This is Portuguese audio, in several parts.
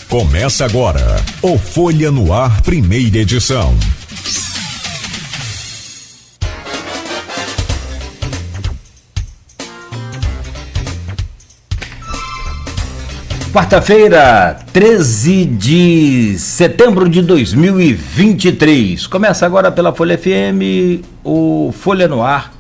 Começa agora o Folha no Ar, primeira edição. Quarta-feira, 13 de setembro de 2023. Começa agora pela Folha FM, o Folha no Ar,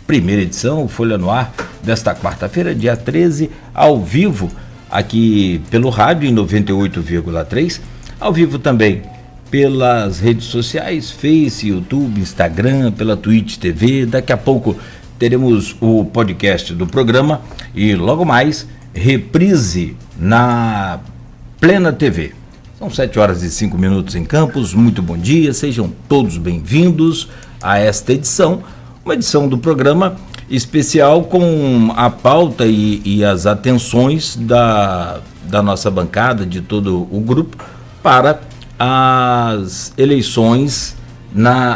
primeira edição, o Folha no Ar desta quarta-feira, dia 13, ao vivo, aqui pelo rádio em 98,3, ao vivo também pelas redes sociais, Face, YouTube, Instagram, pela Twitch TV. Daqui a pouco teremos o podcast do programa e logo mais reprise na Plena TV. São 7h05 em Campos. Muito bom dia, sejam todos bem-vindos a esta edição, uma edição do programa especial com a pauta e as atenções da nossa bancada, de todo o grupo, para as eleições,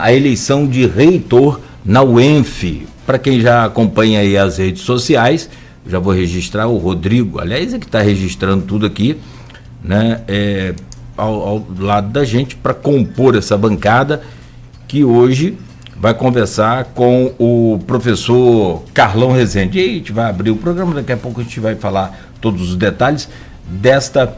a eleição de reitor na UENF. Para quem já acompanha aí as redes sociais, já vou registrar o Rodrigo, aliás, é que está registrando tudo aqui, né, ao lado da gente, para compor essa bancada, que hoje vai conversar com o professor Carlão Rezende. E aí a gente vai abrir o programa, daqui a pouco a gente vai falar todos os detalhes desta,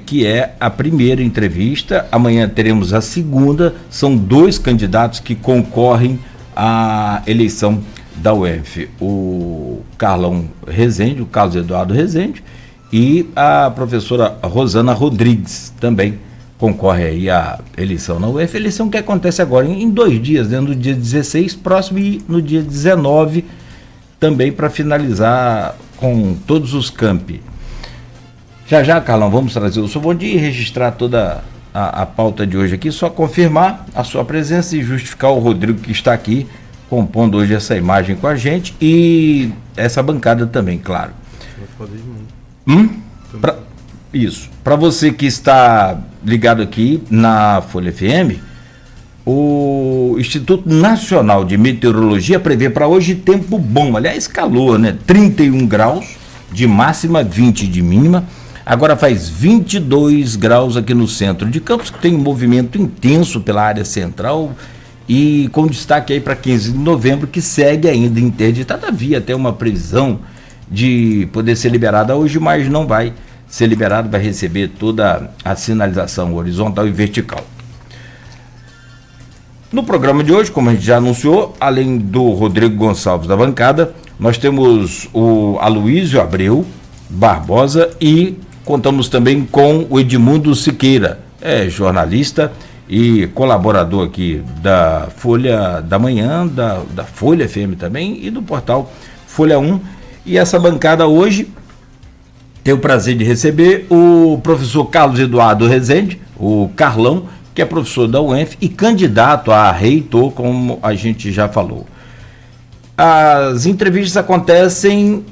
que é a primeira entrevista. Amanhã teremos a segunda, são 2 candidatos que concorrem à eleição da UENF, o Carlão Rezende, o Carlos Eduardo Rezende, e a professora Rosana Rodrigues também concorre aí à eleição na UENF, eleição que acontece agora em 2 dias, né? No dia 16 próximo e no dia 19 também, para finalizar com todos os campi. Já, Carlão, vamos trazer o seu bom dia e registrar toda a pauta de hoje aqui, só confirmar a sua presença e justificar o Rodrigo que está aqui compondo hoje essa imagem com a gente e essa bancada também, claro. Isso. Para você que está ligado aqui na Folha FM, o Instituto Nacional de Meteorologia prevê para hoje tempo bom, aliás, calor, né? 31 graus de máxima, 20 de mínima. Agora faz 22 graus aqui no centro de Campos, que tem um movimento intenso pela área central, e com destaque aí para 15 de novembro, que segue ainda interditada. Havia até uma previsão de poder ser liberada hoje, mas não vai ser liberado, vai receber toda a sinalização horizontal e vertical. No programa de hoje, como a gente já anunciou, além do Rodrigo Gonçalves da bancada, nós temos o Aloysio Abreu Barbosa e contamos também com o Edmundo Siqueira, jornalista e colaborador aqui da Folha da Manhã, da Folha FM também e do portal Folha 1. E essa bancada hoje tem o prazer de receber o professor Carlos Eduardo Rezende, o Carlão, que é professor da UENF e candidato a reitor, como a gente já falou. As entrevistas acontecem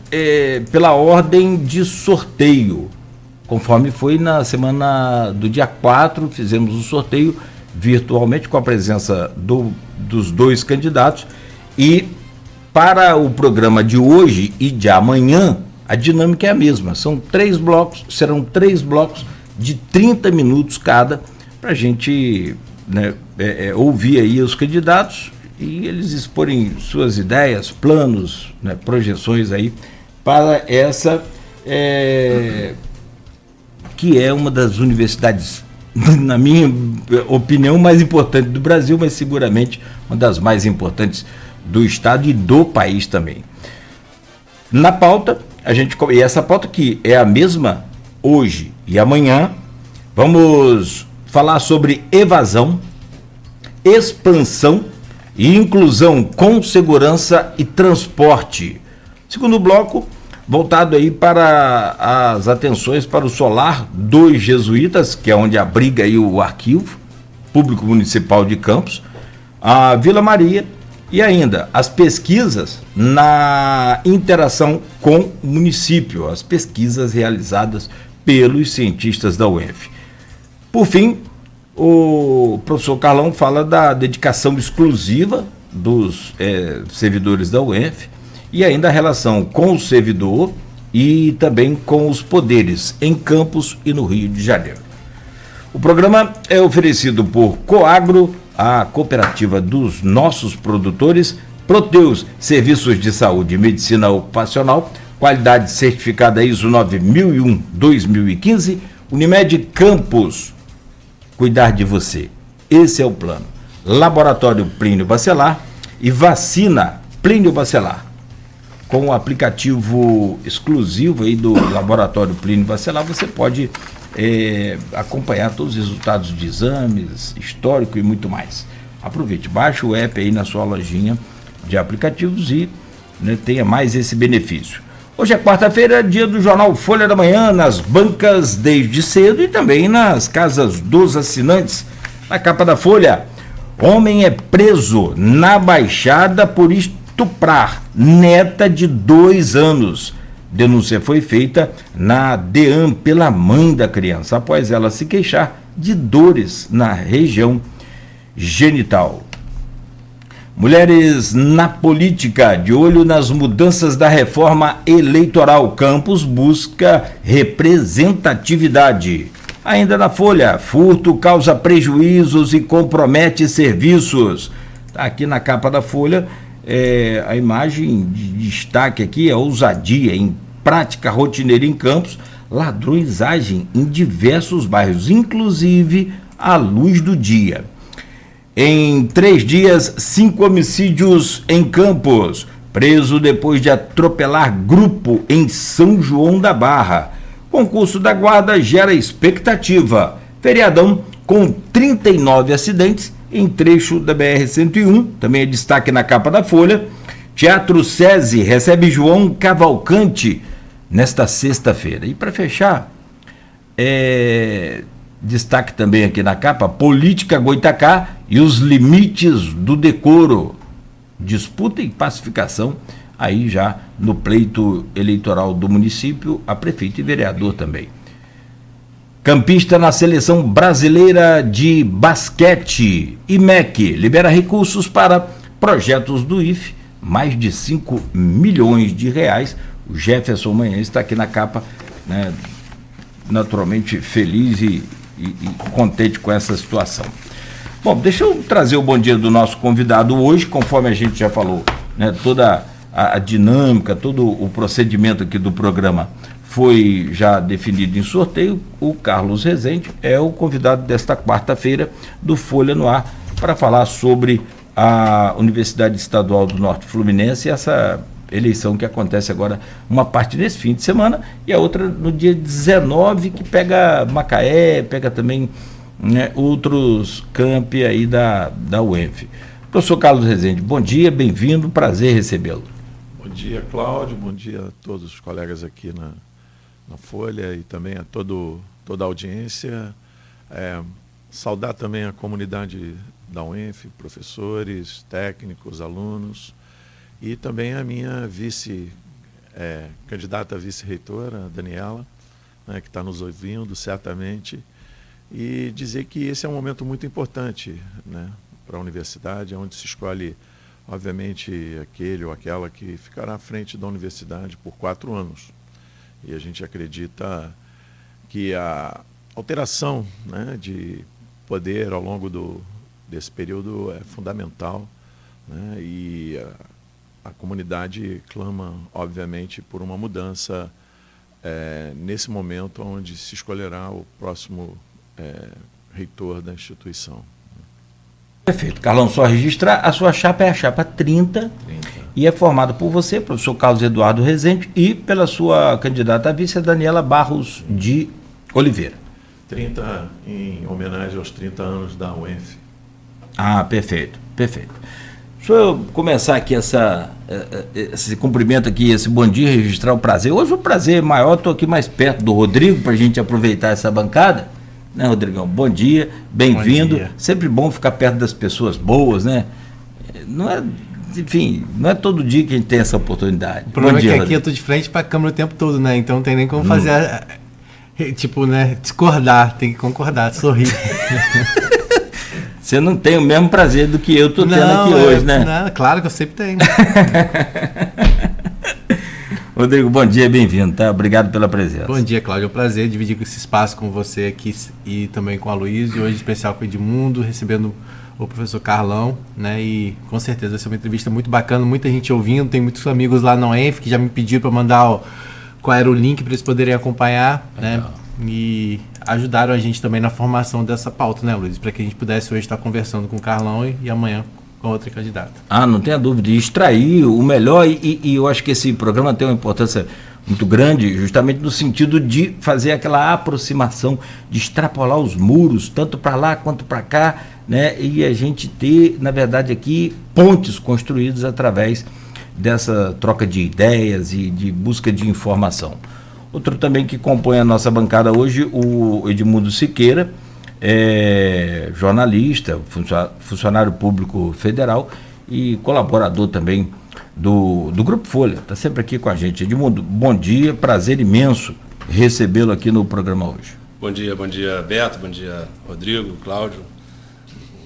pela ordem de sorteio. Conforme foi na semana do dia 4, fizemos o sorteio virtualmente com a presença dos 2 candidatos. E para o programa de hoje e de amanhã, a dinâmica é a mesma. Serão 3 blocos de 30 minutos cada, para a gente, né, ouvir aí os candidatos e eles exporem suas ideias, planos, né, projeções aí para essa... que é uma das universidades, na minha opinião, mais importante do Brasil, mas seguramente uma das mais importantes do estado e do país também. Na pauta, e essa pauta que é a mesma hoje e amanhã, vamos falar sobre evasão, expansão e inclusão com segurança e transporte. Segundo bloco, voltado aí para as atenções para o Solar dos Jesuítas, que é onde abriga aí o Arquivo Público Municipal de Campos, a Vila Maria e ainda as pesquisas na interação com o município, as pesquisas realizadas pelos cientistas da UENF. Por fim, o professor Carlão fala da dedicação exclusiva dos servidores da UENF e ainda a relação com o servidor e também com os poderes em Campos e no Rio de Janeiro. O programa é oferecido por Coagro, a cooperativa dos nossos produtores, Proteus, serviços de saúde e medicina ocupacional, qualidade certificada ISO 9001-2015, Unimed Campos, cuidar de você. Esse é o plano. Laboratório Plínio Bacelar e vacina Plínio Bacelar. Com o aplicativo exclusivo aí do Laboratório Plínio Bacelar, você pode acompanhar todos os resultados de exames, histórico e muito mais. Aproveite, baixe o app aí na sua lojinha de aplicativos e tenha mais esse benefício. Hoje é quarta-feira, dia do jornal Folha da Manhã, nas bancas desde cedo e também nas casas dos assinantes. Na capa da Folha, homem é preso na Baixada por estuprar neta de 2 anos. Denúncia foi feita na DEAM pela mãe da criança, após ela se queixar de dores na região genital. Mulheres na política, de olho nas mudanças da reforma eleitoral. Campos busca representatividade. Ainda na Folha, furto causa prejuízos e compromete serviços. Tá aqui na capa da Folha, a imagem de destaque aqui é ousadia em prática rotineira em Campos. Ladrões agem em diversos bairros, inclusive à luz do dia. Em 3 dias, 5 homicídios em Campos. Preso depois de atropelar grupo em São João da Barra. Concurso da Guarda gera expectativa. Feriadão com 39 acidentes em trecho da BR-101. Também é destaque na capa da Folha. Teatro SESI recebe João Cavalcante nesta sexta-feira. E para fechar, destaque também aqui na capa, política Goitacá e os limites do decoro. Disputa e pacificação aí já no pleito eleitoral do município, a prefeito e vereador também. Campista na seleção brasileira de basquete. IMEC libera recursos para projetos do IFE, mais de 5 milhões de reais. O Jefferson Manhã está aqui na capa, naturalmente feliz e contente com essa situação. Bom, deixa eu trazer o bom dia do nosso convidado hoje, conforme a gente já falou, toda a dinâmica, todo o procedimento aqui do programa foi já definido em sorteio. O Carlos Rezende é o convidado desta quarta-feira do Folha no Ar para falar sobre a Universidade Estadual do Norte Fluminense e essa eleição que acontece agora, uma parte nesse fim de semana e a outra no dia 19, que pega Macaé, pega também outros campi aí da UENF. Professor Carlos Rezende, bom dia, bem-vindo, prazer recebê-lo. Bom dia, Cláudio, bom dia a todos os colegas aqui na Folha e também a toda a audiência. Saudar também a comunidade da UENF, professores, técnicos, alunos, e também a minha candidata a vice-reitora, a Daniela, que está nos ouvindo certamente, e dizer que esse é um momento muito importante para a universidade, onde se escolhe, obviamente, aquele ou aquela que ficará à frente da universidade por 4 anos. E a gente acredita que a alteração de poder ao longo desse período é fundamental, e a comunidade clama, obviamente, por uma mudança nesse momento onde se escolherá o próximo reitor da instituição. Perfeito. Carlão, só registrar, a sua chapa é a chapa 30. E é formada por você, professor Carlos Eduardo Rezende, e pela sua candidata a vice, Daniela Barros de Oliveira. 30 em homenagem aos 30 anos da UENF. Ah, perfeito, perfeito. Deixa eu começar aqui esse cumprimento aqui, esse bom dia, registrar o prazer. Hoje o prazer é maior, estou aqui mais perto do Rodrigo, para a gente aproveitar essa bancada. Rodrigão? Bom dia, bem-vindo. Sempre bom ficar perto das pessoas boas, Não é, enfim, não é todo dia que a gente tem essa oportunidade. O problema bom dia, é que aqui eu tô de frente para a câmera o tempo todo, Então não tem nem como fazer, discordar, tem que concordar, sorrir. Você não tem o mesmo prazer do que eu tô tendo aqui hoje, Não, claro que eu sempre tenho. Rodrigo, bom dia, bem-vindo, tá? Obrigado pela presença. Bom dia, Cláudio. É um prazer dividir esse espaço com você aqui e também com a Luísa, e hoje em especial com o Edmundo, recebendo o professor Carlão, né? E com certeza vai ser uma entrevista muito bacana, muita gente ouvindo, tem muitos amigos lá na UENF que já me pediram para mandar qual era o link para eles poderem acompanhar, né? E ajudaram a gente também na formação dessa pauta, né, Luiz? Para que a gente pudesse hoje estar conversando com o Carlão e amanhã com outra candidata. Não tenha dúvida, de extrair o melhor e eu acho que esse programa tem uma importância muito grande, justamente no sentido de fazer aquela aproximação, de extrapolar os muros, tanto para lá quanto para cá, né? E a gente ter, na verdade, aqui pontes construídos através dessa troca de ideias e de busca de informação. Outro também que compõe a nossa bancada hoje, o Edmundo Siqueira, jornalista, funcionário público federal e colaborador também do Grupo Folha. Está sempre aqui com a gente. Edmundo, bom dia, prazer imenso recebê-lo aqui no programa hoje. Bom dia Beto, bom dia Rodrigo, Cláudio,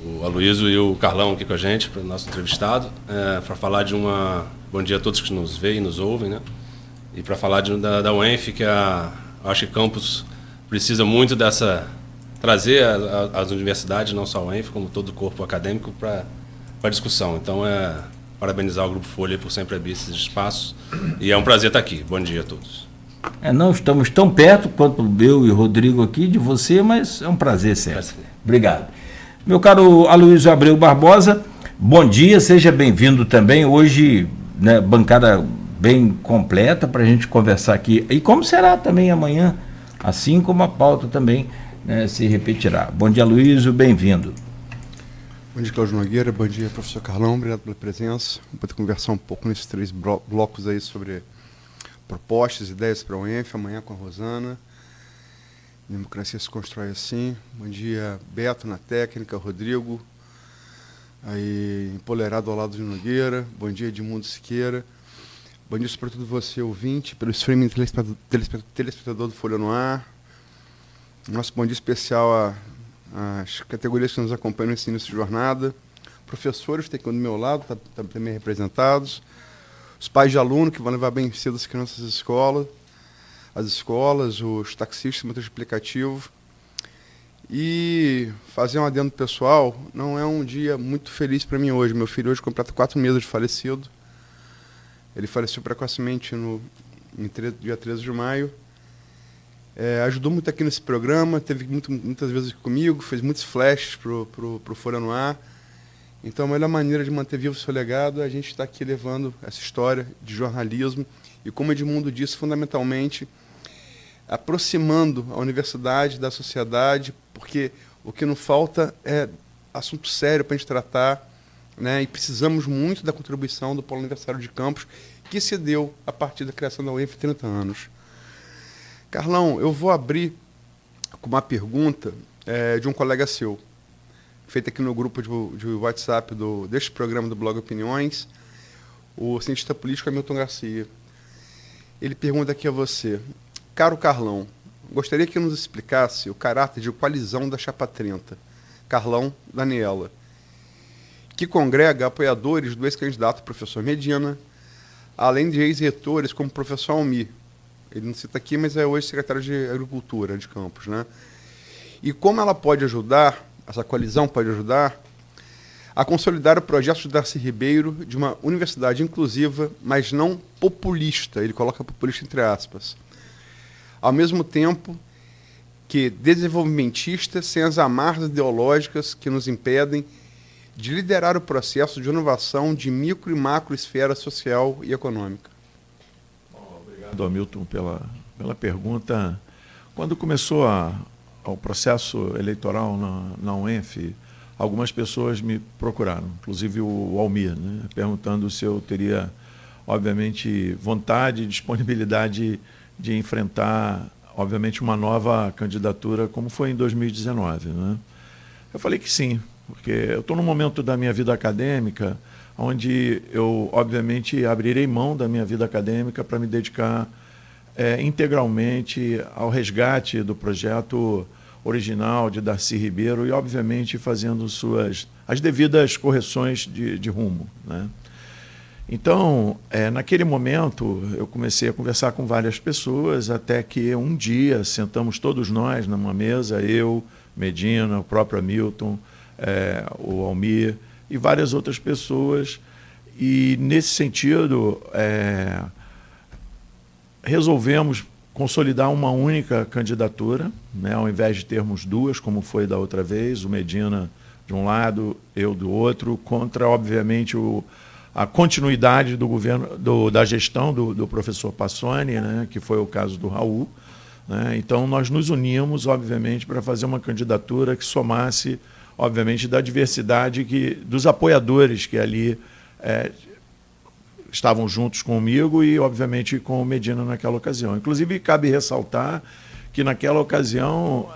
o Aloysio e o Carlão aqui com a gente, para o nosso entrevistado, para falar de uma... Bom dia a todos que nos veem e nos ouvem, né? E para falar da UENF, que acho que Campos precisa muito trazer as universidades, não só a UENF, como todo o corpo acadêmico, para a discussão. Então, parabenizar o Grupo Folha por sempre abrir esses espaços. E é um prazer estar aqui. Bom dia a todos. Não estamos tão perto quanto eu e o Rodrigo aqui de você, mas é um prazer sempre. Obrigado. Meu caro Aloysio Abreu Barbosa, bom dia, seja bem-vindo também. Hoje, né, bancada bem completa para a gente conversar aqui. E como será também amanhã, assim como a pauta também, né, se repetirá. Bom dia, Aloysio, bem-vindo. Bom dia, Cláudio Nogueira, bom dia, professor Carlão, obrigado pela presença. Vamos poder conversar um pouco nesses 3 blocos aí sobre propostas, ideias para a UENF, amanhã com a Rosana. Democracia se constrói assim. Bom dia, Beto na técnica, Rodrigo, aí empolerado ao lado de Nogueira. Bom dia, Edmundo Siqueira. Bom dia sobretudo você, ouvinte, pelo streaming telespectador do Folha no Ar. Nosso bom dia especial às categorias que nos acompanham nesse início de jornada. Professores que estão aqui do meu lado, estão também representados. Os pais de aluno que vão levar bem cedo as crianças às escolas, os taxistas, motorista de aplicativo. E fazer um adendo pessoal, não é um dia muito feliz para mim hoje. Meu filho hoje completa 4 meses de falecido. Ele faleceu precocemente dia 13 de maio. Ajudou muito aqui nesse programa, teve muitas vezes aqui comigo, fez muitos flashes pro Folha no Ar. Então a melhor maneira de manter vivo o seu legado é a gente estar aqui levando essa história de jornalismo e, como Edmundo disse, fundamentalmente aproximando a universidade da sociedade, porque o que não falta é assunto sério para a gente tratar, né? E precisamos muito da contribuição do Polo Universitário de Campos, que se deu a partir da criação da UENF há 30 anos. Carlão, eu vou abrir com uma pergunta de um colega seu, feita aqui no grupo de WhatsApp deste programa do Blog Opiniões, o cientista político Hamilton Garcia. Ele pergunta aqui a você: caro Carlão, gostaria que nos explicasse o caráter de coalizão da Chapa 30, Carlão, Daniela, que congrega apoiadores do ex-candidato professor Medina, além de ex-reitores como o professor Almir. Ele não cita aqui, mas é hoje secretário de Agricultura de Campos, né? E como ela pode ajudar, essa coalizão pode ajudar, a consolidar o projeto de Darcy Ribeiro de uma universidade inclusiva, mas não populista, ele coloca populista entre aspas, ao mesmo tempo que desenvolvimentista, sem as amarras ideológicas que nos impedem de liderar o processo de inovação de micro e macro esfera social e econômica. Obrigado, Hamilton, pela pergunta. Quando começou o processo eleitoral na UENF, algumas pessoas me procuraram, inclusive o Almir, né, perguntando se eu teria, obviamente, vontade e disponibilidade de enfrentar, obviamente, uma nova candidatura, como foi em 2019. Né? Eu falei que sim, porque eu estou num momento da minha vida acadêmica onde eu, obviamente, abrirei mão da minha vida acadêmica para me dedicar integralmente ao resgate do projeto original de Darcy Ribeiro e, obviamente, fazendo as devidas correções de rumo. Né? Então, naquele momento, eu comecei a conversar com várias pessoas, até que um dia sentamos todos nós numa mesa, eu, Medina, o próprio Hamilton, o Almir e várias outras pessoas, e nesse sentido resolvemos consolidar uma única candidatura, né, ao invés de termos duas, como foi da outra vez, o Medina de um lado, eu do outro, contra, obviamente, a continuidade do governo, da gestão do professor Passoni, né, que foi o caso do Raul. Né? Então, nós nos unimos, obviamente, para fazer uma candidatura que somasse, obviamente, da diversidade dos apoiadores que ali estavam juntos comigo e, obviamente, com o Medina naquela ocasião. Inclusive, cabe ressaltar que naquela ocasião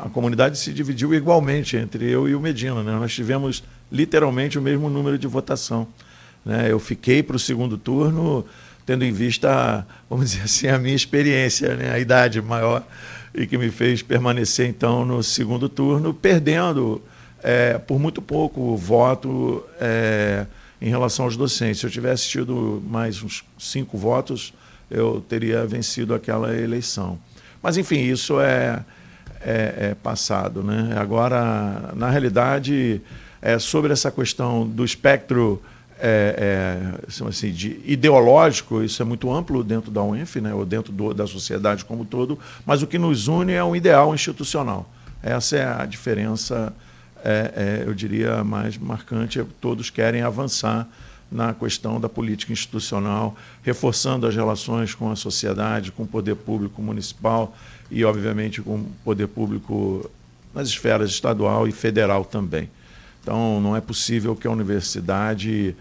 a comunidade se dividiu igualmente entre eu e o Medina. Né? Nós tivemos literalmente o mesmo número de votação. Né? Eu fiquei para o segundo turno, tendo em vista, vamos dizer assim, a minha experiência, né? A idade maior, e que me fez permanecer, então, no segundo turno, perdendo por muito pouco o voto em relação aos docentes. Se eu tivesse tido mais uns 5 votos, eu teria vencido aquela eleição. Mas, enfim, isso é passado. Né? Agora, na realidade, sobre essa questão do espectro assim, ideológico, isso é muito amplo dentro da UENF, né, ou dentro da sociedade como um todo, mas o que nos une é um ideal institucional. Essa é a diferença, eu diria, mais marcante. Todos querem avançar na questão da política institucional, reforçando as relações com a sociedade, com o poder público municipal e, obviamente, com o poder público nas esferas estadual e federal também. Então, não é possível que a universidade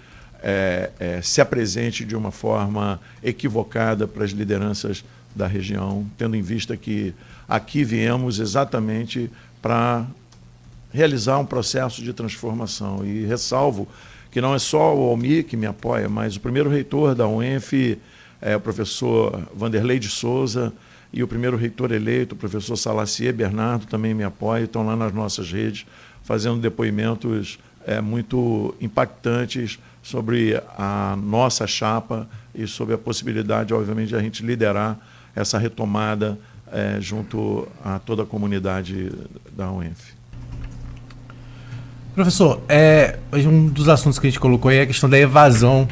se apresente de uma forma equivocada para as lideranças da região, tendo em vista que aqui viemos exatamente para realizar um processo de transformação. E ressalvo que não é só o Almir que me apoia, mas o primeiro reitor da UENF o professor Vanderlei de Souza, e o primeiro reitor eleito, o professor Salacier Bernardo, também me apoia, estão lá nas nossas redes, fazendo depoimentos muito impactantes sobre a nossa chapa e sobre a possibilidade, obviamente, de a gente liderar essa retomada junto a toda a comunidade da UENF. Professor, hoje um dos assuntos que a gente colocou aí é a questão da evasão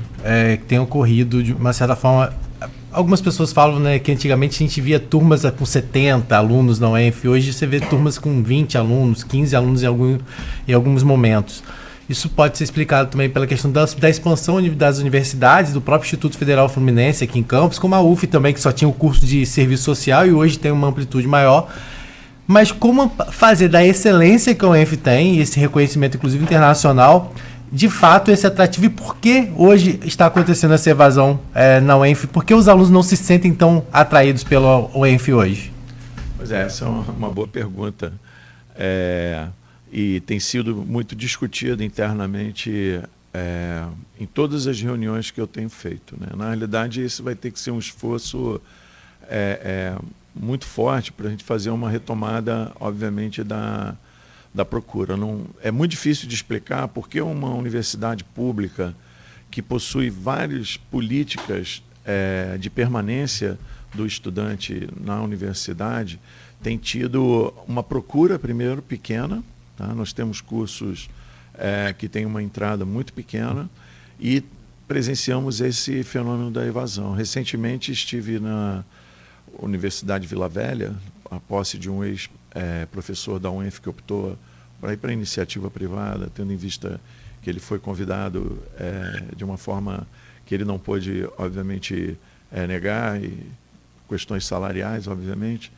que tem ocorrido de uma certa forma. Algumas pessoas falam, né, que antigamente a gente via turmas com 70 alunos na UENF, hoje você vê turmas com 20 alunos, 15 alunos em alguns momentos. Isso pode ser explicado também pela questão da expansão das universidades, do próprio Instituto Federal Fluminense aqui em Campos, como a UF também, que só tinha o curso de serviço social e hoje tem uma amplitude maior. Mas como fazer da excelência que a UENF tem, esse reconhecimento inclusive internacional, de fato esse atrativo, e por que hoje está acontecendo essa evasão na UENF? Por que os alunos não se sentem tão atraídos pela UENF hoje? Pois essa é uma boa pergunta. E tem sido muito discutido internamente em todas as reuniões que eu tenho feito. Né? Na realidade, isso vai ter que ser um esforço muito forte para a gente fazer uma retomada, obviamente, da procura. É muito difícil de explicar porque uma universidade pública que possui várias políticas de permanência do estudante na universidade tem tido uma procura, primeiro, pequena. Tá? Nós temos cursos que têm uma entrada muito pequena e presenciamos esse fenômeno da evasão. Recentemente estive na Universidade Vila Velha, a posse de um ex-professor da UENF que optou para ir para a iniciativa privada, tendo em vista que ele foi convidado de uma forma que ele não pôde, obviamente, negar, e questões salariais, obviamente.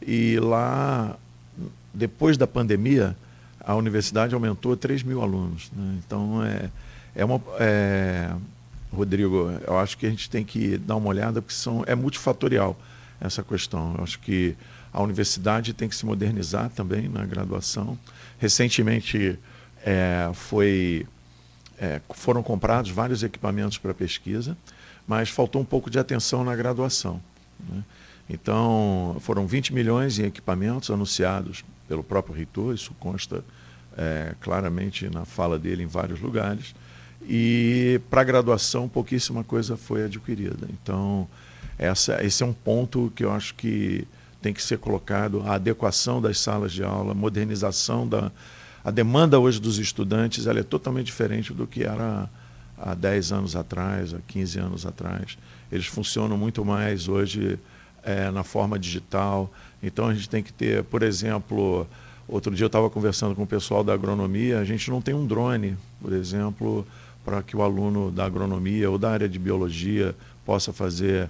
E lá, depois da pandemia, a universidade aumentou 3 mil alunos. Né? Então, Rodrigo, eu acho que a gente tem que dar uma olhada, porque é multifatorial essa questão. Eu acho que a universidade tem que se modernizar também na graduação. Recentemente foram comprados vários equipamentos para pesquisa, mas faltou um pouco de atenção na graduação. Né? Então, foram 20 milhões em equipamentos anunciados pelo próprio reitor, isso consta claramente na fala dele em vários lugares, e para a graduação pouquíssima coisa foi adquirida. Então, esse é um ponto que eu acho que tem que ser colocado, a adequação das salas de aula, modernização a demanda hoje dos estudantes, ela é totalmente diferente do que era há 10 anos atrás, há 15 anos atrás. Eles funcionam muito mais hoje na forma digital. Então a gente tem que ter, por exemplo, outro dia eu estava conversando com o pessoal da agronomia, a gente não tem um drone, por exemplo, para que o aluno da agronomia ou da área de biologia possa fazer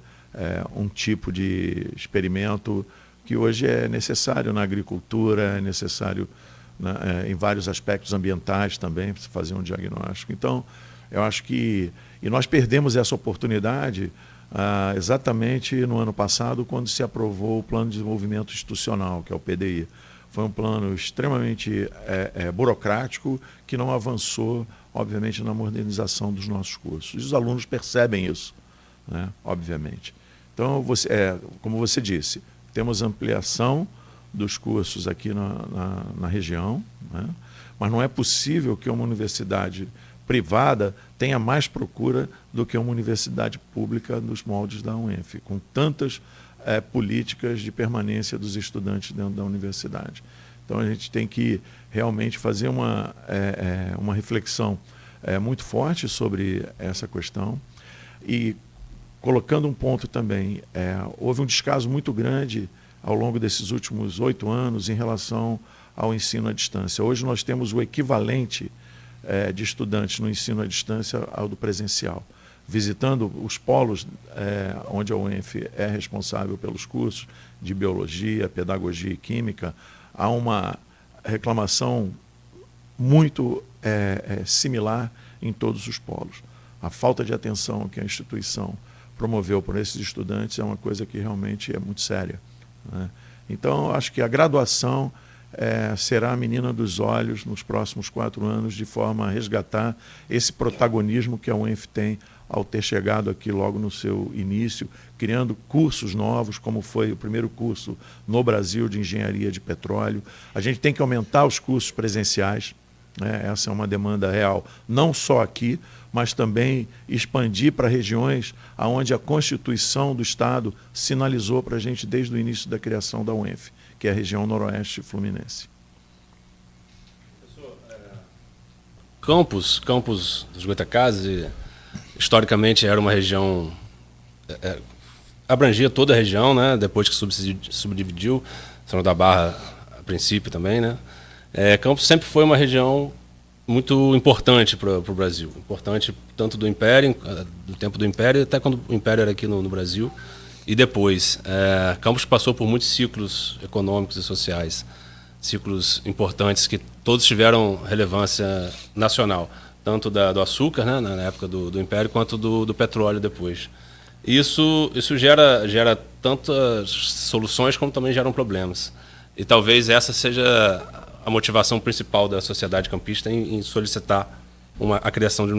um tipo de experimento que hoje é necessário na agricultura, é necessário em vários aspectos ambientais também, para fazer um diagnóstico. Então, eu acho que... E nós perdemos essa oportunidade exatamente no ano passado, quando se aprovou o Plano de Desenvolvimento Institucional, que é o PDI. Foi um plano extremamente burocrático, que não avançou, obviamente, na modernização dos nossos cursos. E os alunos percebem isso, né? Obviamente. Então, como você disse, temos ampliação dos cursos aqui na região, né? Mas não é possível que uma universidade privada tenha mais procura do que uma universidade pública nos moldes da UENF, com tantas políticas de permanência dos estudantes dentro da universidade. Então a gente tem que realmente fazer uma reflexão muito forte sobre essa questão. E colocando um ponto também, houve um descaso muito grande ao longo desses últimos 8 anos em relação ao ensino à distância. Hoje nós temos o equivalente de estudantes no ensino à distância ao do presencial. Visitando os polos onde a UENF é responsável pelos cursos de biologia, pedagogia e química, há uma reclamação muito similar em todos os polos. A falta de atenção que a instituição promoveu por esses estudantes é uma coisa que realmente é muito séria, né? Então, acho que a graduação será a menina dos olhos nos próximos 4 anos, de forma a resgatar esse protagonismo que a UENF tem ao ter chegado aqui logo no seu início, criando cursos novos, como foi o primeiro curso no Brasil de engenharia de petróleo. A gente tem que aumentar os cursos presenciais, né? Essa é uma demanda real, não só aqui, mas também expandir para regiões onde a Constituição do Estado sinalizou para a gente desde o início da criação da UENF, que é a região noroeste fluminense. Campos dos Goitacazes, historicamente era uma região, abrangia toda a região, né? Depois que subdividiu, São da Barra a princípio também, né? Campos sempre foi uma região muito importante para o Brasil, importante tanto do Império, do tempo do Império, até quando o Império era aqui no Brasil, e depois. Campos passou por muitos ciclos econômicos e sociais, ciclos importantes que todos tiveram relevância nacional, tanto do açúcar, né, na época do Império, quanto do petróleo depois. Isso gera tantas soluções como também geram problemas. E talvez essa seja a motivação principal da sociedade campista em solicitar a criação de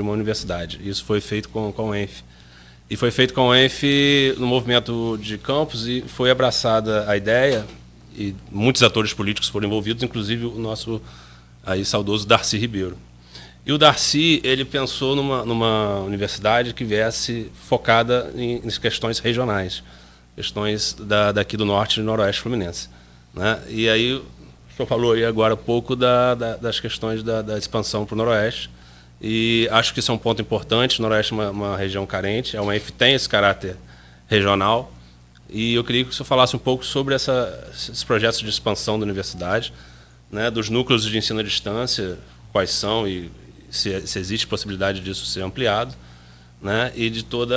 uma universidade. Isso foi feito com a UENF. E foi feito com a UENF no movimento de Campos, e foi abraçada a ideia, e muitos atores políticos foram envolvidos, inclusive o nosso aí saudoso Darcy Ribeiro. E o Darcy, ele pensou numa universidade que viesse focada em questões regionais, questões daqui do norte e do noroeste fluminense, né? E aí o senhor falou aí agora há pouco das questões da expansão para o noroeste, e acho que isso é um ponto importante. O noroeste é uma região carente, a UENF tem esse caráter regional, e eu queria que o senhor falasse um pouco sobre esses projetos de expansão da universidade, né, dos núcleos de ensino à distância, quais são e se existe possibilidade disso ser ampliado, né, e de todo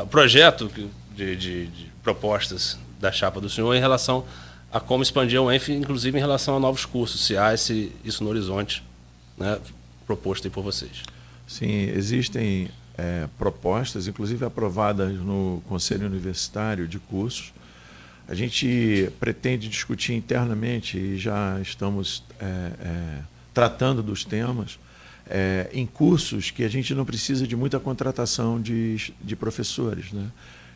o projeto de propostas da chapa do senhor em relação a como expandir a UENF, inclusive em relação a novos cursos, se há isso no horizonte, né, proposto aí por vocês. Sim, existem propostas, inclusive aprovadas no Conselho Universitário de Cursos. A gente pretende discutir internamente, e já estamos tratando dos temas, em cursos que a gente não precisa de muita contratação de professores, né?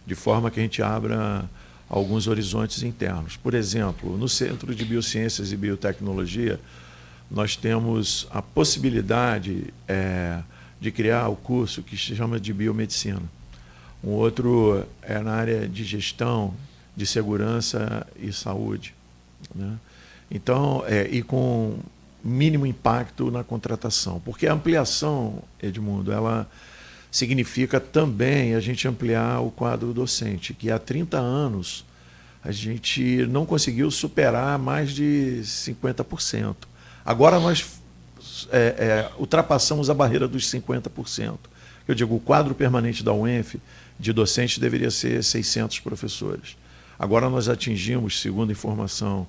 De forma que a gente abra alguns horizontes internos. Por exemplo, no Centro de Biociências e Biotecnologia, nós temos a possibilidade de criar o curso que se chama de biomedicina. Um outro é na área de gestão, de segurança e saúde, né? Então, e com mínimo impacto na contratação. Porque a ampliação, Edmundo, ela significa também a gente ampliar o quadro docente, que há 30 anos a gente não conseguiu superar mais de 50%. Agora nós ultrapassamos a barreira dos 50%. Eu digo, o quadro permanente da UENF de docentes deveria ser 600 professores. Agora nós atingimos, segundo informação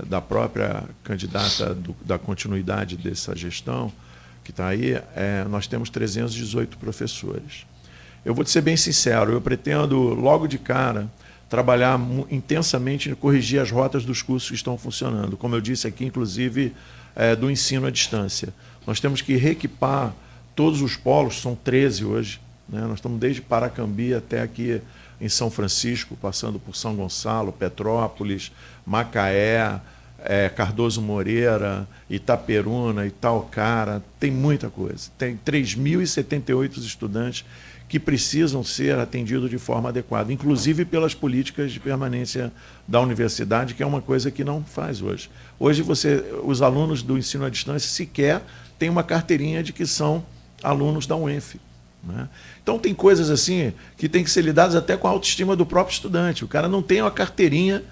da própria candidata da continuidade dessa gestão, que está aí, nós temos 318 professores. Eu vou te ser bem sincero, eu pretendo, logo de cara, trabalhar intensamente em corrigir as rotas dos cursos que estão funcionando, como eu disse aqui, inclusive, do ensino à distância. Nós temos que reequipar todos os polos, são 13 hoje, né? Nós estamos desde Paracambi até aqui em São Francisco, passando por São Gonçalo, Petrópolis, Macaé, Cardoso Moreira, Itaperuna, Itaucara, tem muita coisa. Tem 3.078 estudantes que precisam ser atendidos de forma adequada, inclusive pelas políticas de permanência da universidade, que é uma coisa que não faz hoje. Hoje os alunos do ensino à distância sequer têm uma carteirinha de que são alunos da UENF, né? Então tem coisas assim que tem que ser lidadas até com a autoestima do próprio estudante. O cara não tem uma carteirinha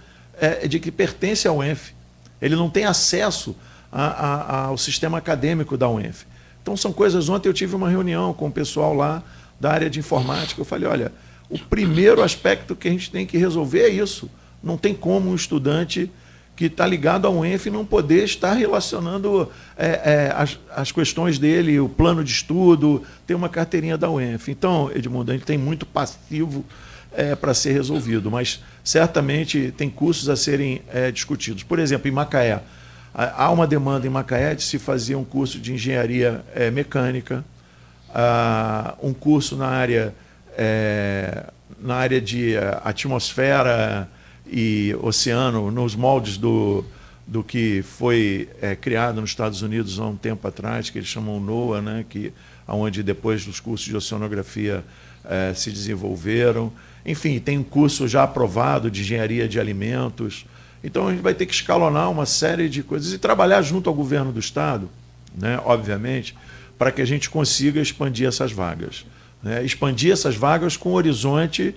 de que pertence à UENF. Ele não tem acesso ao sistema acadêmico da UENF. Então são coisas... Ontem eu tive uma reunião com o pessoal lá da área de informática. Eu falei, olha, o primeiro aspecto que a gente tem que resolver é isso. Não tem como um estudante que está ligado à UENF não poder estar relacionando as questões dele, o plano de estudo, ter uma carteirinha da UENF. Então, Edmundo, a gente tem muito passivo para ser resolvido, mas certamente tem cursos a serem discutidos. Por exemplo, em Macaé, há uma demanda em Macaé de se fazer um curso de engenharia mecânica, um curso na área de atmosfera e oceano, nos moldes do que foi criado nos Estados Unidos há um tempo atrás, que eles chamam NOAA, né, onde depois os cursos de oceanografia se desenvolveram. Enfim, tem um curso já aprovado de engenharia de alimentos. Então a gente vai ter que escalonar uma série de coisas e trabalhar junto ao governo do Estado, né, obviamente, para que a gente consiga expandir essas vagas, né? Expandir essas vagas com o horizonte,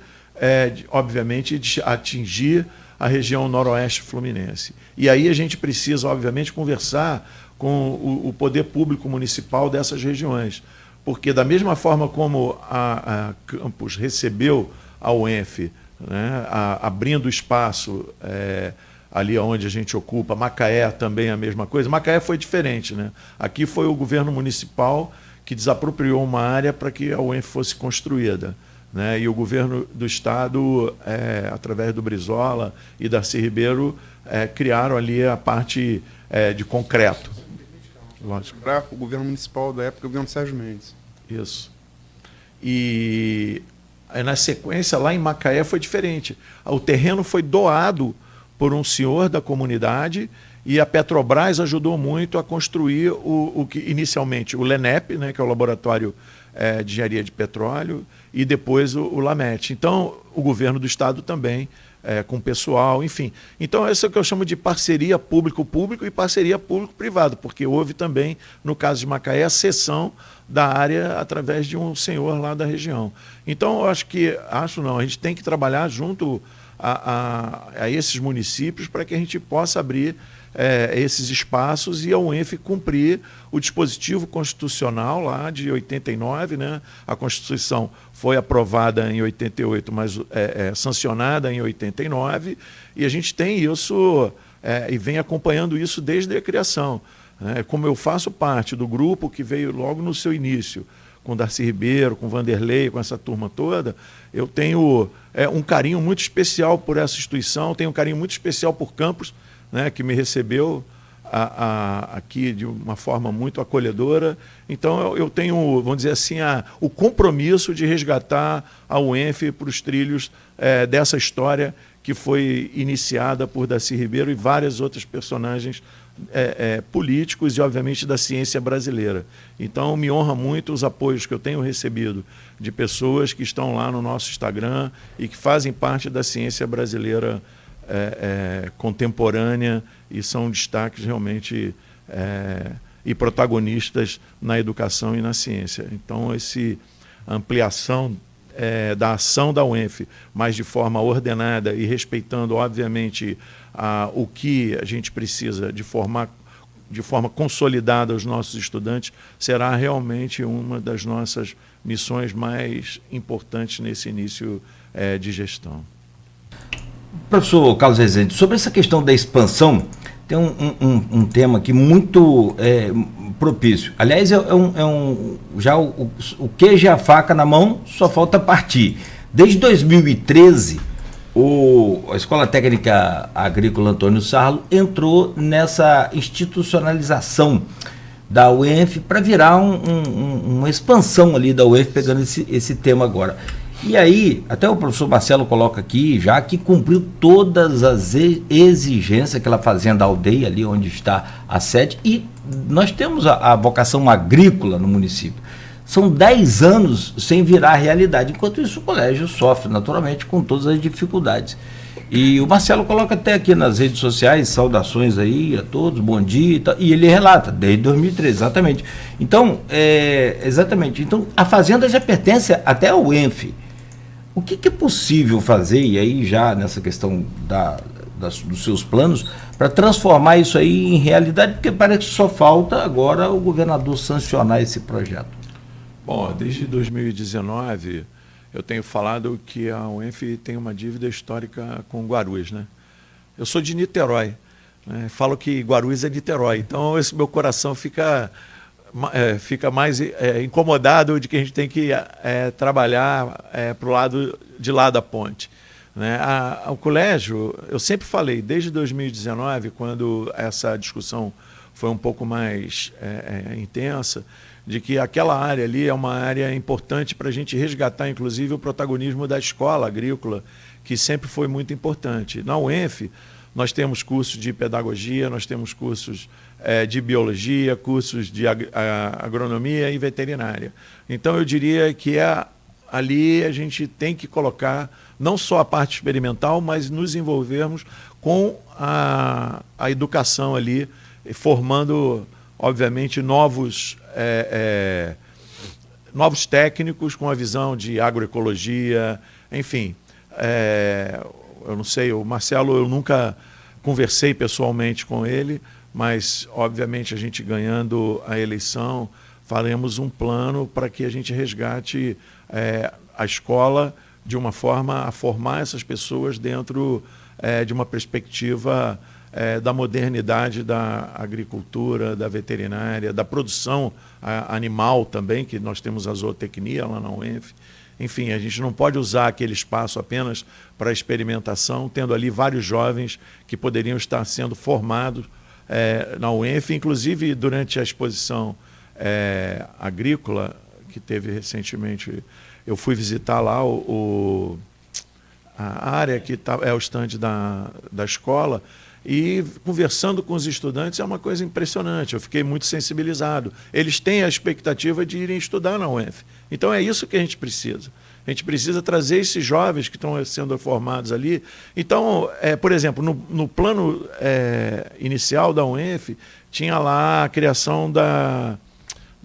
obviamente, de atingir a região noroeste fluminense. E aí a gente precisa, obviamente, conversar com o poder público municipal dessas regiões, porque da mesma forma como a Campos recebeu a UENF, né, abrindo espaço ali onde a gente ocupa, Macaé também a mesma coisa. Macaé foi diferente, né? Aqui foi o governo municipal que desapropriou uma área para que a UENF fosse construída, né? E o governo do Estado, através do Brizola e Darcy Ribeiro, criaram ali a parte de concreto. Lógico. Para o governo municipal da época, o governo Sérgio Mendes. Isso. E na sequência, lá em Macaé foi diferente. O terreno foi doado por um senhor da comunidade e a Petrobras ajudou muito a construir o que inicialmente o LENEP, né, que é o Laboratório de Engenharia de Petróleo, e depois o LAMET. Então, o governo do Estado também, com o pessoal, enfim. Então, isso é o que eu chamo de parceria público-público e parceria público-privado, porque houve também, no caso de Macaé, a cessão da área através de um senhor lá da região. Então, eu a gente tem que trabalhar junto a esses municípios para que a gente possa abrir esses espaços e a UENF cumprir o dispositivo constitucional lá de 89, né? A Constituição foi aprovada em 88, mas sancionada em 89, e a gente tem isso e vem acompanhando isso desde a criação. Como eu faço parte do grupo que veio logo no seu início, com Darcy Ribeiro, com Vanderlei, com essa turma toda, eu tenho um carinho muito especial por essa instituição, tenho um carinho muito especial por Campos, né, que me recebeu aqui de uma forma muito acolhedora. Então eu tenho, vamos dizer assim, o compromisso de resgatar a UENF para os trilhos dessa história que foi iniciada por Darcy Ribeiro e várias outras personagens políticos e, obviamente, da ciência brasileira. Então, me honra muito os apoios que eu tenho recebido de pessoas que estão lá no nosso Instagram e que fazem parte da ciência brasileira contemporânea e são destaques realmente e protagonistas na educação e na ciência. Então, essa ampliação da ação da UENF, mas de forma ordenada e respeitando, obviamente, o que a gente precisa de forma consolidada os nossos estudantes, será realmente uma das nossas missões mais importantes nesse início de gestão. Professor Carlos Rezende, sobre essa questão da expansão, tem um tema aqui muito propício. Aliás, já o queijo e a faca na mão, só falta partir. Desde 2013, a Escola Técnica Agrícola Antônio Sarlo entrou nessa institucionalização da UENF para virar uma expansão ali da UENF, pegando esse tema agora. E aí, até o professor Marcelo coloca aqui, já que cumpriu todas as exigências, aquela fazenda aldeia ali onde está a sede, e nós temos a vocação agrícola no município. São 10 anos sem virar realidade, enquanto isso o colégio sofre naturalmente com todas as dificuldades. E o Marcelo coloca até aqui nas redes sociais, saudações aí a todos, bom dia, e ele relata, desde 2013, exatamente. Então, então a fazenda já pertence até ao UENF. O que é possível fazer, e aí já nessa questão dos seus planos, para transformar isso aí em realidade, porque parece que só falta agora o governador sancionar esse projeto? Bom, desde 2019 eu tenho falado que a UENF tem uma dívida histórica com Guarulhos, né? Eu sou de Niterói, né? Falo que Guarulhos é Niterói, então esse meu coração fica mais incomodado de que a gente tem que trabalhar para o lado de lá da ponte. Né? O colégio, eu sempre falei, desde 2019, quando essa discussão foi um pouco mais intensa, de que aquela área ali é uma área importante para a gente resgatar, inclusive, o protagonismo da escola agrícola, que sempre foi muito importante. Na UENF, nós temos cursos de pedagogia, nós temos cursos de biologia, cursos de agronomia e veterinária. Então, eu diria que ali a gente tem que colocar não só a parte experimental, mas nos envolvermos com a educação ali, formando, obviamente, novos técnicos com a visão de agroecologia, enfim. Eu não sei, o Marcelo, eu nunca conversei pessoalmente com ele, mas, obviamente, a gente ganhando a eleição, faremos um plano para que a gente resgate a escola de uma forma a formar essas pessoas dentro de uma perspectiva da modernidade da agricultura, da veterinária, da produção animal também, que nós temos a zootecnia lá na UENF. Enfim, a gente não pode usar aquele espaço apenas para experimentação, tendo ali vários jovens que poderiam estar sendo formados na UENF, inclusive durante a exposição agrícola que teve recentemente. Eu fui visitar lá a área que é o estande da escola, e conversando com os estudantes é uma coisa impressionante. Eu fiquei muito sensibilizado. Eles têm a expectativa de irem estudar na UENF. Então é isso que a gente precisa. A gente precisa trazer esses jovens que estão sendo formados ali. Então, por exemplo, no plano inicial da UENF, tinha lá a criação da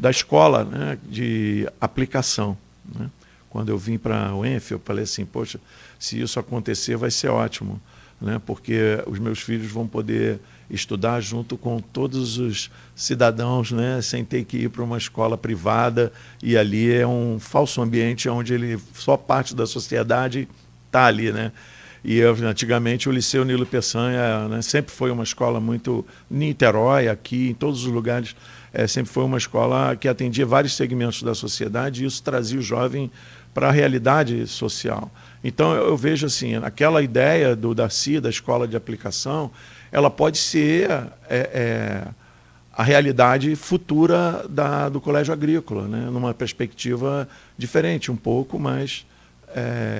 escola, né, de aplicação. Né? Quando eu vim para a UENF, eu falei assim, poxa, se isso acontecer vai ser ótimo, né? Porque os meus filhos vão poder estudar junto com todos os cidadãos, né? Sem ter que ir para uma escola privada, e ali é um falso ambiente onde só parte da sociedade está ali, né? E antigamente o Liceu Nilo Peçanha, né, sempre foi uma escola muito... Niterói, aqui, em todos os lugares, sempre foi uma escola que atendia vários segmentos da sociedade, e isso trazia o jovem para a realidade social. Então, eu vejo assim, aquela ideia do Darcy, da escola de aplicação, ela pode ser a realidade futura do colégio agrícola, né? Numa perspectiva diferente um pouco, mas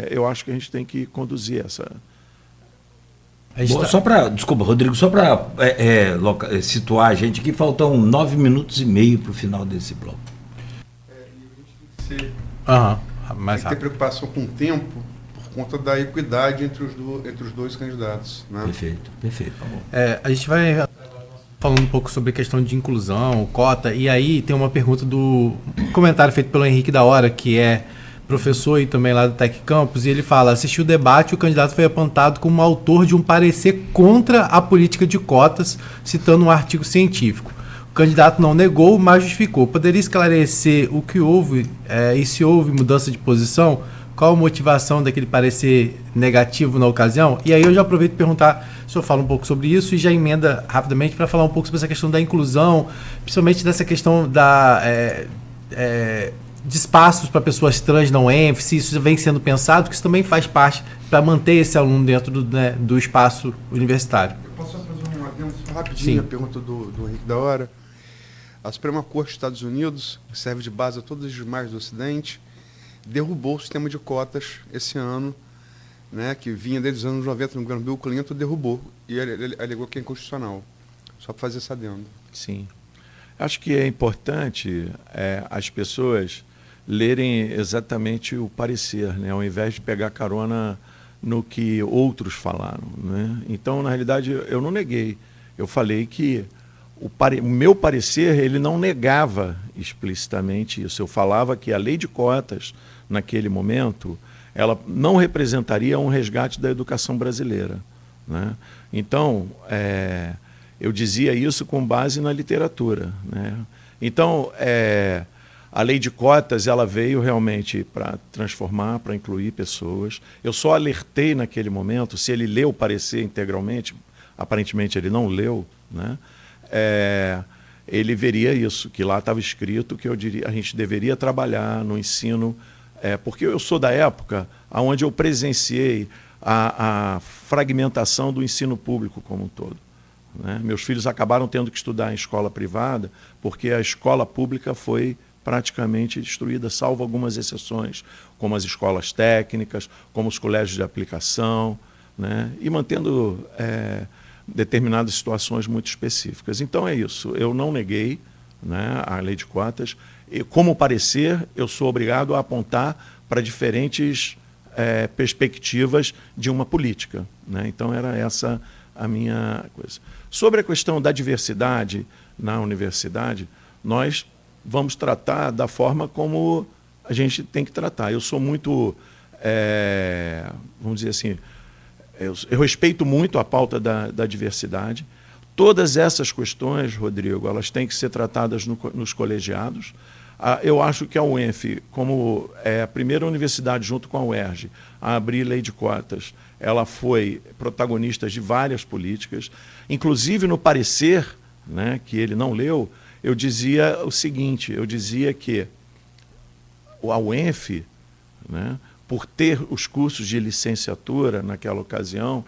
eu acho que a gente tem que conduzir Só para, desculpa, Rodrigo, só para situar a gente aqui, faltam 9 minutos e meio para o final desse bloco. Tem Mais que ter rápido. preocupação com o tempo por conta da equidade entre os dois candidatos. Né? Perfeito. A gente vai falando um pouco sobre a questão de inclusão, cota, e aí tem uma pergunta um comentário feito pelo Henrique da Hora, que é professor e também lá do Tec Campus, e ele fala: assistiu o debate e o candidato foi apontado como autor de um parecer contra a política de cotas, citando um artigo científico. O candidato não negou, mas justificou. Poderia esclarecer o que houve e se houve mudança de posição? Qual a motivação daquele parecer negativo na ocasião? E aí eu já aproveito para perguntar, o senhor fala um pouco sobre isso e já emenda rapidamente para falar um pouco sobre essa questão da inclusão, principalmente dessa questão de espaços para pessoas trans na UENF, se isso vem sendo pensado, que isso também faz parte para manter esse aluno dentro do espaço universitário. Eu posso só fazer um adendo rapidinho, Sim. a pergunta do Henrique da Hora. A Suprema Corte dos Estados Unidos, que serve de base a todos os demais do Ocidente, derrubou o sistema de cotas esse ano, né, que vinha desde os anos 90 no governo Bill Clinton, derrubou. E ele alegou que é inconstitucional. Só para fazer essa adendo. Sim. Acho que é importante as pessoas lerem exatamente o parecer, né, ao invés de pegar carona no que outros falaram. Né? Então, na realidade, eu não neguei. Eu falei que o meu parecer, ele não negava explicitamente isso. Eu falava que a lei de cotas, naquele momento, ela não representaria um resgate da educação brasileira. Né? Então, eu dizia isso com base na literatura. Né? Então, a lei de cotas, ela veio realmente para transformar, para incluir pessoas. Eu só alertei naquele momento, se ele leu o parecer integralmente, aparentemente ele não leu, né? Ele veria isso, que lá estava escrito que a gente deveria trabalhar no ensino, porque eu sou da época onde eu presenciei a fragmentação do ensino público como um todo. Né? Meus filhos acabaram tendo que estudar em escola privada, porque a escola pública foi praticamente destruída, salvo algumas exceções, como as escolas técnicas, como os colégios de aplicação, né? E mantendo determinadas situações muito específicas. Então é isso, eu não neguei, né, a lei de cotas, e como parecer, eu sou obrigado a apontar para diferentes perspectivas de uma política. Né? Então era essa a minha coisa. Sobre a questão da diversidade na universidade, nós vamos tratar da forma como a gente tem que tratar. Eu sou muito, vamos dizer assim, eu respeito muito a pauta da diversidade. Todas essas questões, Rodrigo, elas têm que ser tratadas nos colegiados. Eu acho que a UENF, como é a primeira universidade junto com a UERJ a abrir lei de cotas, ela foi protagonista de várias políticas, inclusive no parecer, né, que ele não leu, eu dizia o seguinte, eu dizia que a UENF, né, por ter os cursos de licenciatura naquela ocasião,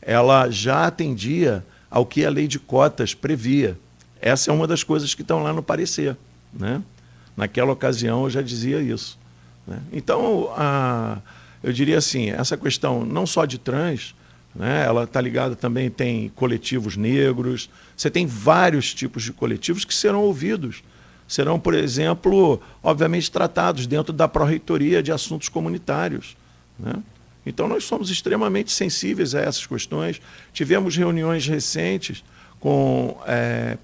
ela já atendia ao que a lei de cotas previa. Essa é uma das coisas que estão lá no parecer. Né? Naquela ocasião eu já dizia isso. Né? Então, eu diria assim, essa questão não só de trans, né, ela está ligada também, tem coletivos negros, você tem vários tipos de coletivos que serão ouvidos. Serão, por exemplo, obviamente tratados dentro da pró-reitoria de assuntos comunitários. Né? Então, nós somos extremamente sensíveis a essas questões. Tivemos reuniões recentes com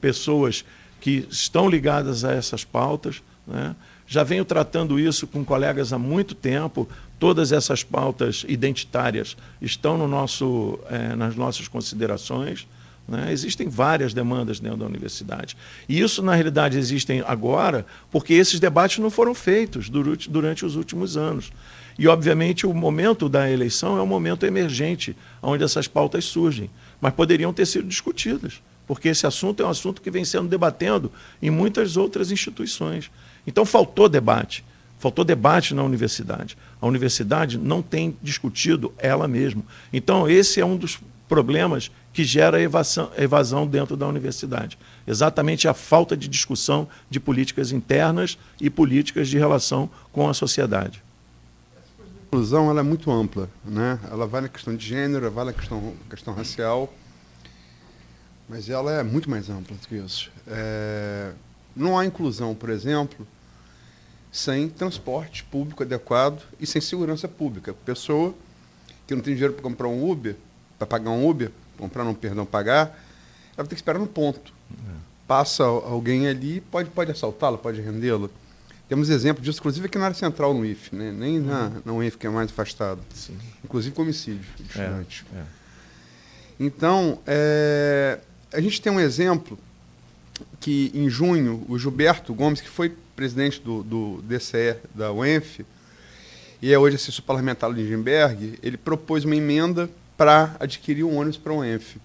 pessoas que estão ligadas a essas pautas. Né? Já venho tratando isso com colegas há muito tempo. Todas essas pautas identitárias estão nas nossas considerações. Né? Existem várias demandas dentro da universidade. E isso, na realidade, existem agora porque esses debates não foram feitos durante os últimos anos. E, obviamente, o momento da eleição é um momento emergente, onde essas pautas surgem, mas poderiam ter sido discutidas, porque esse assunto é um assunto que vem sendo debatido em muitas outras instituições. Então, faltou debate na universidade. A universidade não tem discutido ela mesma. Então, esse é um dos problemas que gera evasão dentro da universidade. Exatamente a falta de discussão de políticas internas e políticas de relação com a sociedade. Essa coisa da inclusão ela é muito ampla, né? Ela vai na questão de gênero, vai na questão racial, mas ela é muito mais ampla do que isso. Não há inclusão, por exemplo, sem transporte público adequado e sem segurança pública. Pessoa que não tem dinheiro para comprar um Uber, para pagar um Uber, pagar, ela vai ter que esperar no ponto. Passa alguém ali, pode assaltá-la, pode rendê-la. Temos exemplo disso, inclusive aqui na área central no IF, né? Nem na UENF, que é mais afastado. Sim. Inclusive com homicídio de estudante. Então, a gente tem um exemplo que, em junho, o Gilberto Gomes, que foi presidente do DCE da UENF, e é hoje assessor parlamentar do Lindenberg, ele propôs uma emenda para adquirir um ônibus para a UENF.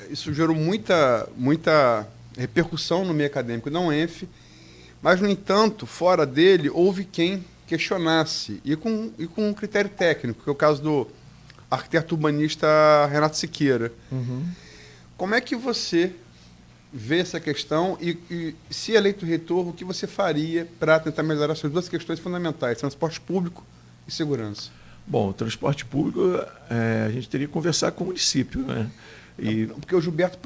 Isso gerou muita repercussão no meio acadêmico da UENF, mas, no entanto, fora dele, houve quem questionasse, e com um critério técnico, que é o caso do arquiteto urbanista Renato Siqueira. Como é que você vê essa questão e se eleito reitor, o que você faria para tentar melhorar essas duas questões fundamentais, transporte público e segurança? Bom, o transporte público, a gente teria que conversar com o município, né? Porque o Gilberto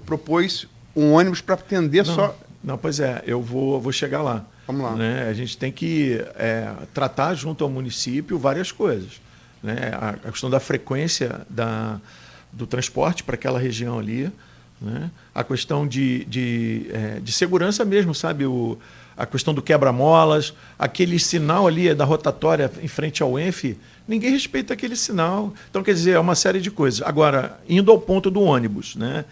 propôs um ônibus para atender só... Não, pois é, eu vou chegar lá. Vamos lá. Né? A gente tem que tratar junto ao município várias coisas. Né? A questão da frequência do transporte para aquela região ali, né? A questão de segurança mesmo, sabe? A questão do quebra-molas, aquele sinal ali da rotatória em frente ao UENF, ninguém respeita aquele sinal. Então, quer dizer, é uma série de coisas. Agora, indo ao ponto do ônibus, né?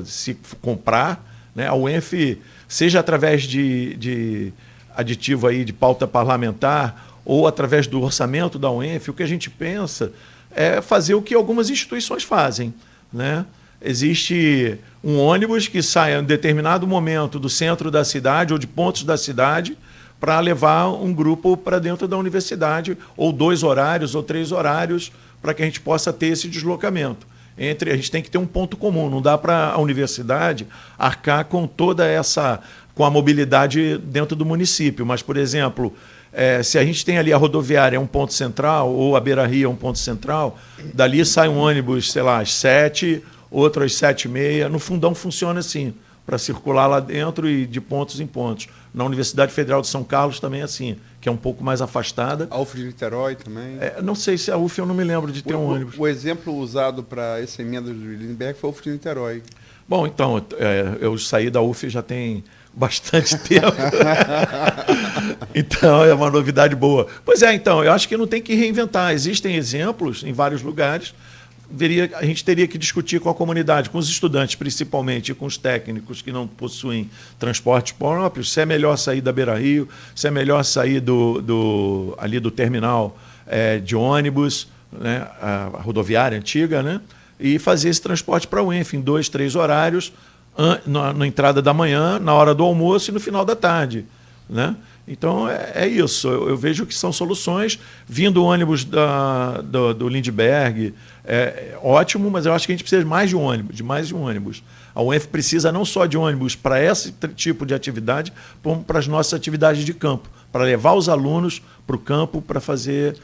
Se comprar, né? A UENF, seja através de aditivo aí de pauta parlamentar ou através do orçamento da UENF, o que a gente pensa é fazer o que algumas instituições fazem, né? Existe um ônibus que sai em determinado momento do centro da cidade ou de pontos da cidade para levar um grupo para dentro da universidade, ou 2 horários ou 3 horários, para que a gente possa ter esse deslocamento. A gente tem que ter um ponto comum, não dá para a universidade arcar com com a mobilidade dentro do município. Mas, por exemplo, se a gente tem ali a rodoviária, um ponto central, ou a Beira-Rio é um ponto central, dali sai um ônibus, sei lá, às 7h, outro às 7h30. No fundão funciona assim, para circular lá dentro e de pontos em pontos. Na Universidade Federal de São Carlos também é assim, que é um pouco mais afastada. A UF de Niterói também? Não sei se a UF, eu não me lembro de ter um ônibus. O exemplo usado para essa emenda do Lindenberg foi a UF de Niterói. Bom, então, eu saí da UF já tem bastante tempo. Então, é uma novidade boa. Pois é, então, eu acho que não tem que reinventar. Existem exemplos em vários lugares. A gente teria que discutir com a comunidade, com os estudantes principalmente, e com os técnicos que não possuem transportes próprios, se é melhor sair da Beira-Rio, se é melhor sair ali do terminal de ônibus, né, a rodoviária antiga, né, e fazer esse transporte para a UENF em 2, 3 horários, na entrada da manhã, na hora do almoço e no final da tarde, né? Então, é isso. Eu vejo que são soluções. Vindo o ônibus do Lindenberg, ótimo, mas eu acho que a gente precisa de mais de um ônibus. A UENF precisa não só de ônibus para esse tipo de atividade, como para as nossas atividades de campo, para levar os alunos para o campo para fazer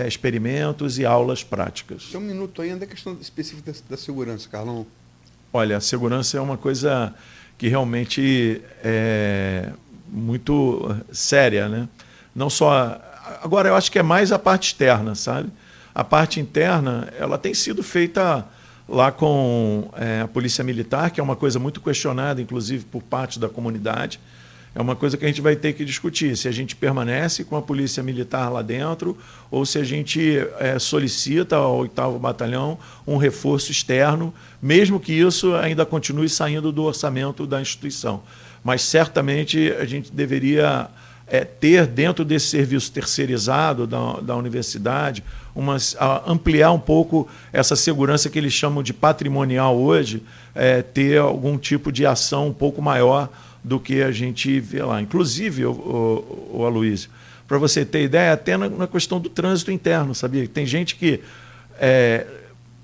experimentos e aulas práticas. Tem um minuto ainda, a questão específica da segurança, Carlão. Olha, a segurança é uma coisa que realmente é muito séria, né? Não só... Agora, eu acho que é mais a parte externa, sabe? A parte interna, ela tem sido feita lá com a Polícia Militar, que é uma coisa muito questionada, inclusive, por parte da comunidade. É uma coisa que a gente vai ter que discutir, se a gente permanece com a Polícia Militar lá dentro ou se a gente solicita ao 8º Batalhão um reforço externo, mesmo que isso ainda continue saindo do orçamento da instituição. Mas certamente a gente deveria ter dentro desse serviço terceirizado da universidade, ampliar um pouco essa segurança que eles chamam de patrimonial hoje, ter algum tipo de ação um pouco maior do que a gente vê lá. Inclusive, o Aloysio, para você ter ideia, até na questão do trânsito interno, sabia? Tem gente que,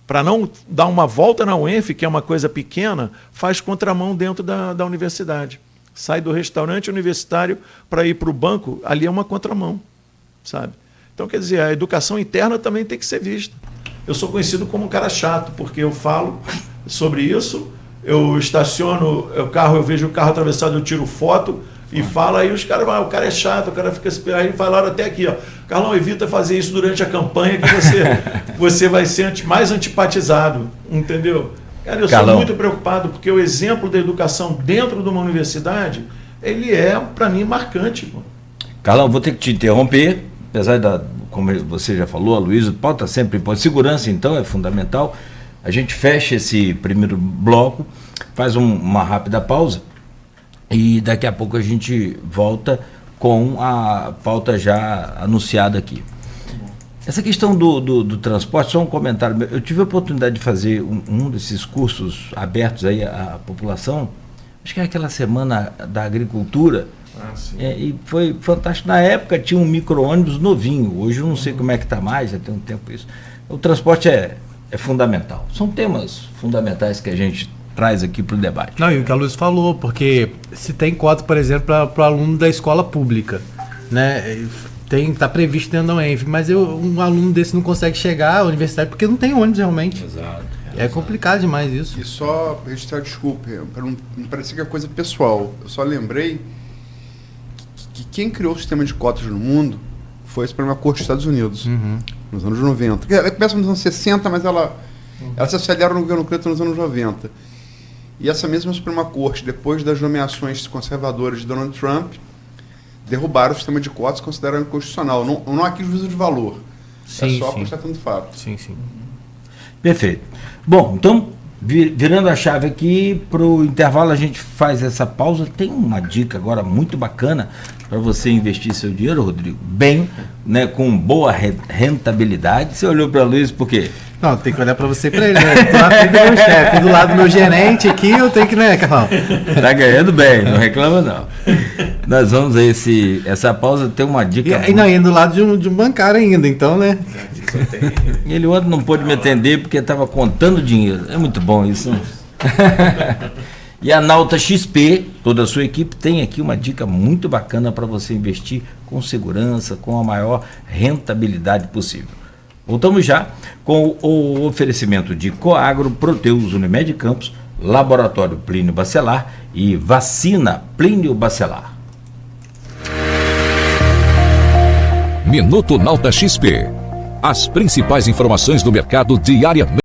para não dar uma volta na UENF, que é uma coisa pequena, faz contramão dentro da universidade. Sai do restaurante universitário para ir para o banco, ali é uma contramão. sabe? Então, quer dizer, a educação interna também tem que ser vista. Eu sou conhecido como um cara chato, porque eu falo sobre isso, eu estaciono o carro, eu vejo o carro atravessado, eu tiro foto e falo, aí os caras o cara é chato, o cara fica esperando, aí falaram até aqui, ó, Carlão, evita fazer isso durante a campanha que você vai ser mais antipatizado, entendeu? Cara, eu Carlão, sou muito preocupado, porque o exemplo da educação dentro de uma universidade, ele é, para mim, marcante. Pô. Carlão, vou ter que te interromper, apesar como você já falou, a Luísa, pauta sempre importante. Segurança, então, é fundamental. A gente fecha esse primeiro bloco, faz uma rápida pausa e daqui a pouco a gente volta com a pauta já anunciada aqui. Essa questão do transporte, só um comentário. Eu tive a oportunidade de fazer um desses cursos abertos aí à população, acho que é aquela semana da agricultura, e foi fantástico. Na época tinha um micro-ônibus novinho, hoje eu não sei como é que está mais, já tem um tempo isso. O transporte é fundamental. São temas fundamentais que a gente traz aqui para o debate. Não, e o que a Luz falou, porque se tem cota, por exemplo, para o aluno da escola pública, né? Está previsto dentro da UENF, mas um aluno desse não consegue chegar à universidade porque não tem ônibus realmente. Exato. É complicado demais isso. E só registrar, desculpe, para não parecer que é coisa pessoal, eu só lembrei que quem criou o sistema de cotas no mundo foi a Suprema Corte dos Estados Unidos, nos anos 90. Ela começa nos anos 60, mas ela se acelera no governo Clinton nos anos 90. E essa mesma Suprema Corte, depois das nomeações conservadoras de Donald Trump, derrubaram o sistema de cotas considerado inconstitucional. Não há aqui juízo de valor. Sim, é só sim. constatando fato. Sim, sim. Perfeito. Bom, então, virando a chave aqui, para o intervalo a gente faz essa pausa. Tem uma dica agora muito bacana para você investir seu dinheiro, Rodrigo, bem, né, com boa rentabilidade. Você olhou para a Luiz por quê? Não, tem que olhar para você e para ele, né? Tô na frente do meu chefe, do lado do meu gerente aqui, eu tenho que, né, Carlão? Tá ganhando bem, não reclama não. Nós vamos a essa pausa, tem uma dica. E não, e do lado de um bancário ainda, então, né? Ele ontem não pôde me atender porque estava contando dinheiro. É muito bom isso. Né? E a Nauta XP, toda a sua equipe, tem aqui uma dica muito bacana para você investir com segurança, com a maior rentabilidade possível. Voltamos já com o oferecimento de Coagro, Proteus Unimed Campos, Laboratório Plínio Bacelar e Vacina Plínio Bacelar. Minuto Nauta XP. As principais informações do mercado diariamente.